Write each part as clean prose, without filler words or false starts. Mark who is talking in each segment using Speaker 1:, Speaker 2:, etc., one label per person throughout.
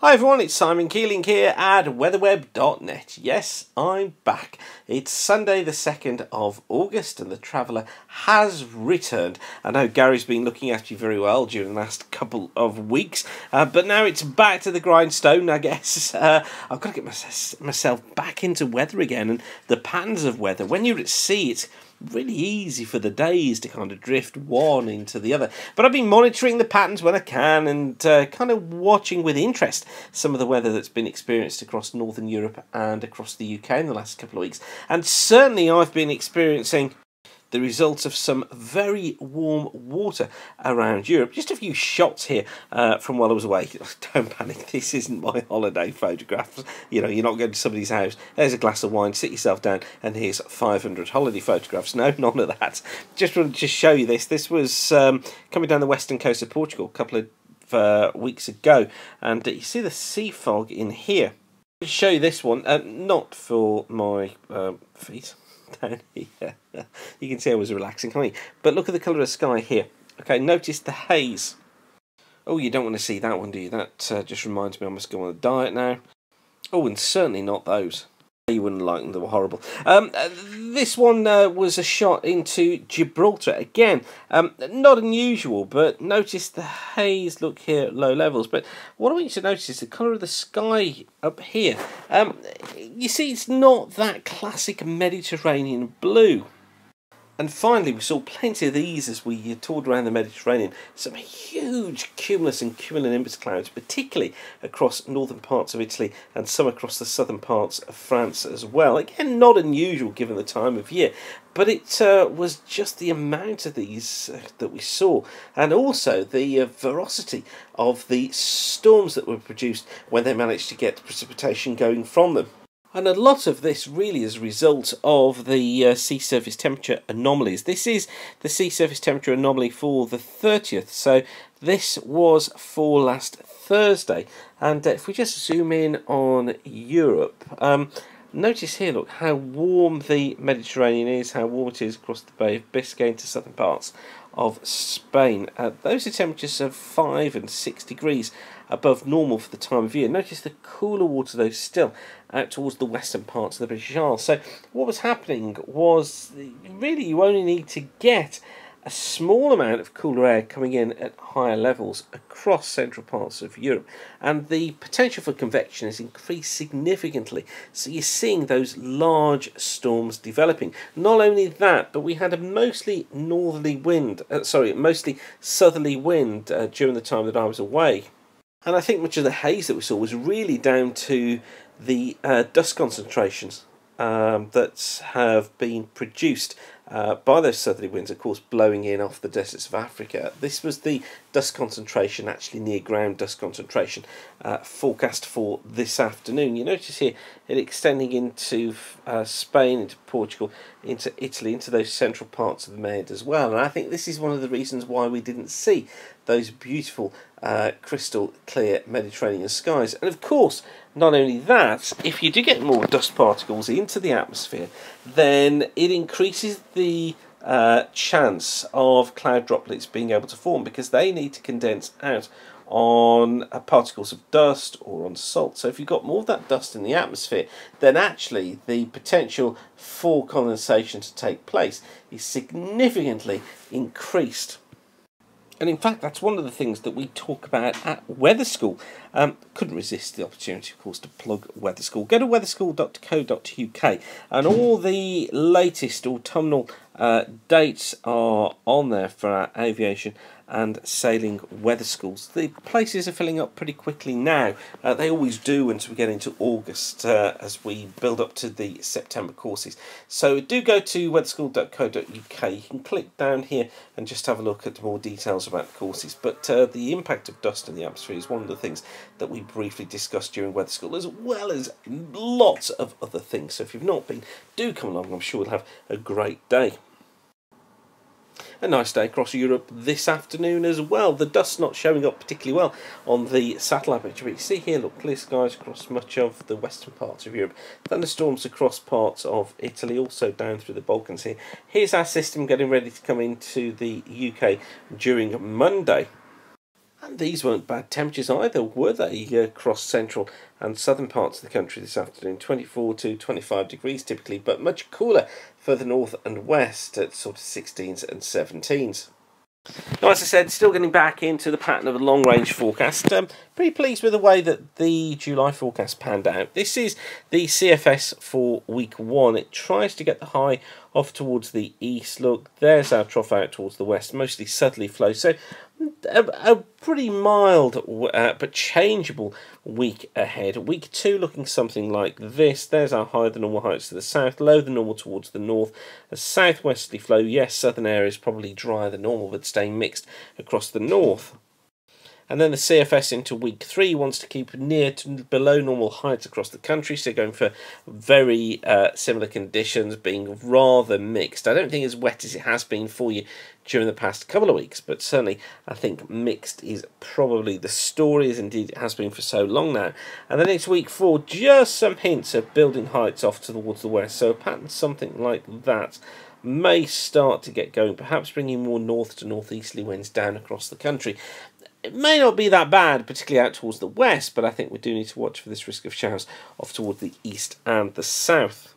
Speaker 1: Hi everyone, it's Simon Keeling here at weatherweb.net. Yes, I'm back. It's Sunday the 2nd of August and the Traveller has returned. I know Gary's been looking after you very well during the last couple of weeks, but now it's back to the grindstone, I guess. I've got to get myself back into weather again and the patterns of weather. When you're at sea, it's really easy for the days to kind of drift one into the other. But I've been monitoring the patterns when I can and kind of watching with interest some of the weather that's been experienced across Northern Europe and across the UK in the last couple of weeks. And certainly I've been experiencing the results of some very warm water around Europe. Just a few shots here from while I was away. Don't panic, this isn't my holiday photographs. You know, you're not going to somebody's house, there's a glass of wine, sit yourself down, and here's 500 holiday photographs. No, none of that. Just wanted to show you this. This was coming down the western coast of Portugal a couple of weeks ago, and you see the sea fog in here. I'll show you this one, not for my feet. Down here. You can see I was relaxing, can't you? But look at the colour of the sky here. Okay, notice the haze. Oh, you don't want to see that one, do you? That just reminds me I must go on a diet now. Oh, and certainly not those. You wouldn't like them, they were horrible. This one was a shot into Gibraltar. Again, not unusual, but notice the haze, look here at low levels. But what I want you to notice is the colour of the sky up here. You see, it's not that classic Mediterranean blue. And finally, we saw plenty of these as we toured around the Mediterranean. Some huge cumulus and cumulonimbus clouds, particularly across northern parts of Italy and some across the southern parts of France as well. Again, not unusual given the time of year, but it was just the amount of these that we saw, and also the ferocity of the storms that were produced when they managed to get precipitation going from them. And a lot of this really is a result of the sea surface temperature anomalies. This is the sea surface temperature anomaly for the 30th, so this was for last Thursday. And if we just zoom in on Europe, notice here, look, how warm the Mediterranean is, how warm it is across the Bay of Biscay into southern parts of Spain. Those are temperatures of 5 and 6 degrees above normal for the time of year. Notice the cooler water, though, still out towards the western parts of the British Isles. So what was happening was, really, you only need to get a small amount of cooler air coming in at higher levels across central parts of Europe, and the potential for convection has increased significantly. So you're seeing those large storms developing. Not only that, but we had a mostly southerly wind during the time that I was away. And I think much of the haze that we saw was really down to the dust concentrations that have been produced by those southerly winds, of course, blowing in off the deserts of Africa. This was the dust concentration, actually near ground dust concentration, forecast for this afternoon. You notice here it extending into Spain, into Portugal, into Italy, into those central parts of the Med as well. And I think this is one of the reasons why we didn't see those beautiful crystal clear Mediterranean skies. And of course, not only that, if you do get more dust particles into the atmosphere, then it increases the chance of cloud droplets being able to form, because they need to condense out on particles of dust or on salt. So if you've got more of that dust in the atmosphere, then actually the potential for condensation to take place is significantly increased. And in fact, that's one of the things that we talk about at Weather School. Couldn't resist the opportunity, of course, to plug Weather School. Go to weatherschool.co.uk, and all the latest autumnal dates are on there for our aviation and sailing weather schools. The places are filling up pretty quickly now. They always do once we get into August as we build up to the September courses. So do go to weatherschool.co.uk. You can click down here and just have a look at more details about the courses. But the impact of dust in the atmosphere is one of the things that we briefly discussed during Weather School, as well as lots of other things. So if you've not been, do come along. I'm sure we'll have a great day. A nice day across Europe this afternoon as well. The dust's not showing up particularly well on the satellite picture, but you see here, look, clear skies across much of the western parts of Europe. Thunderstorms across parts of Italy, also down through the Balkans here. Here's our system getting ready to come into the UK during Monday. And these weren't bad temperatures either, were they? Across central and southern parts of the country this afternoon, 24 to 25 degrees typically, but much cooler further north and west at sort of 16s and 17s. Now, as I said, still getting back into the pattern of a long-range forecast. Pretty pleased with the way that the July forecast panned out. This is the CFS for week 1. It tries to get the high off towards the east. Look, there's our trough out towards the west, mostly southerly flow. So a pretty mild but changeable week ahead. Week 2 looking something like this. There's our higher than normal heights to the south, lower than normal towards the north. A southwesterly flow. Yes, southern areas probably drier than normal, but staying mixed across the north. And then the CFS into week 3 wants to keep near to below normal heights across the country, so going for very similar conditions, being rather mixed. I don't think as wet as it has been for you during the past couple of weeks, but certainly I think mixed is probably the story, as indeed it has been for so long now. And then it's week 4, just some hints of building heights off towards the west, so a pattern something like that may start to get going, perhaps bringing more north to northeasterly winds down across the country. It may not be that bad, particularly out towards the west, but I think we do need to watch for this risk of showers off towards the east and the south.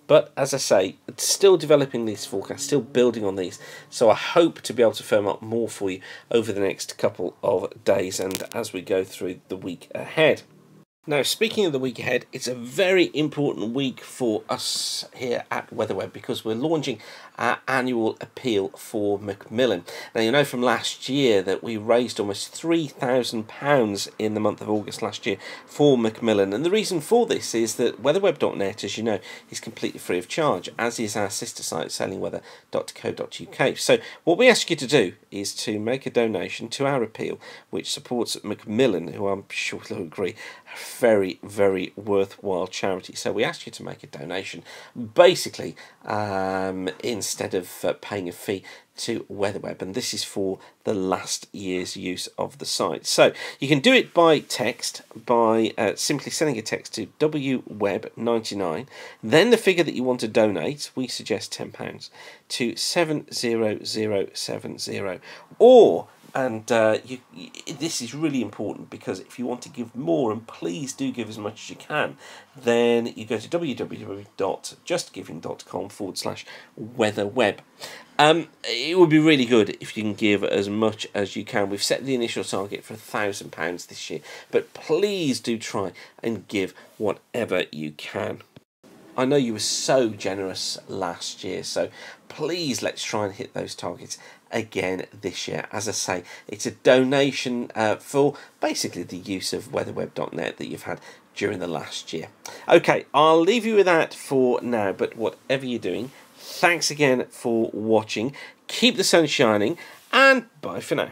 Speaker 1: But as I say, it's still developing these forecasts, still building on these, so I hope to be able to firm up more for you over the next couple of days and as we go through the week ahead. Now, speaking of the week ahead, it's a very important week for us here at WeatherWeb because we're launching our annual appeal for Macmillan. Now, you know from last year that we raised almost £3,000 in the month of August last year for Macmillan. And the reason for this is that weatherweb.net, as you know, is completely free of charge, as is our sister site, sailingweather.co.uk. So what we ask you to do is to make a donation to our appeal, which supports Macmillan, who I'm sure you'll agree, very, very worthwhile charity. So we ask you to make a donation, basically, instead of paying a fee to WeatherWeb, and this is for the last year's use of the site. So you can do it by text, by simply sending a text to WWeb99, then the figure that you want to donate, we suggest £10, to 70070, or this is really important because if you want to give more, and please do give as much as you can, then you go to www.justgiving.com/weatherweb. It would be really good if you can give as much as you can. We've set the initial target for £1,000 this year, but please do try and give whatever you can. I know you were so generous last year, so please let's try and hit those targets again this year. As I say, it's a donation for basically the use of weatherweb.net that you've had during the last year. Okay, I'll leave you with that for now, but whatever you're doing, thanks again for watching. Keep the sun shining, and bye for now.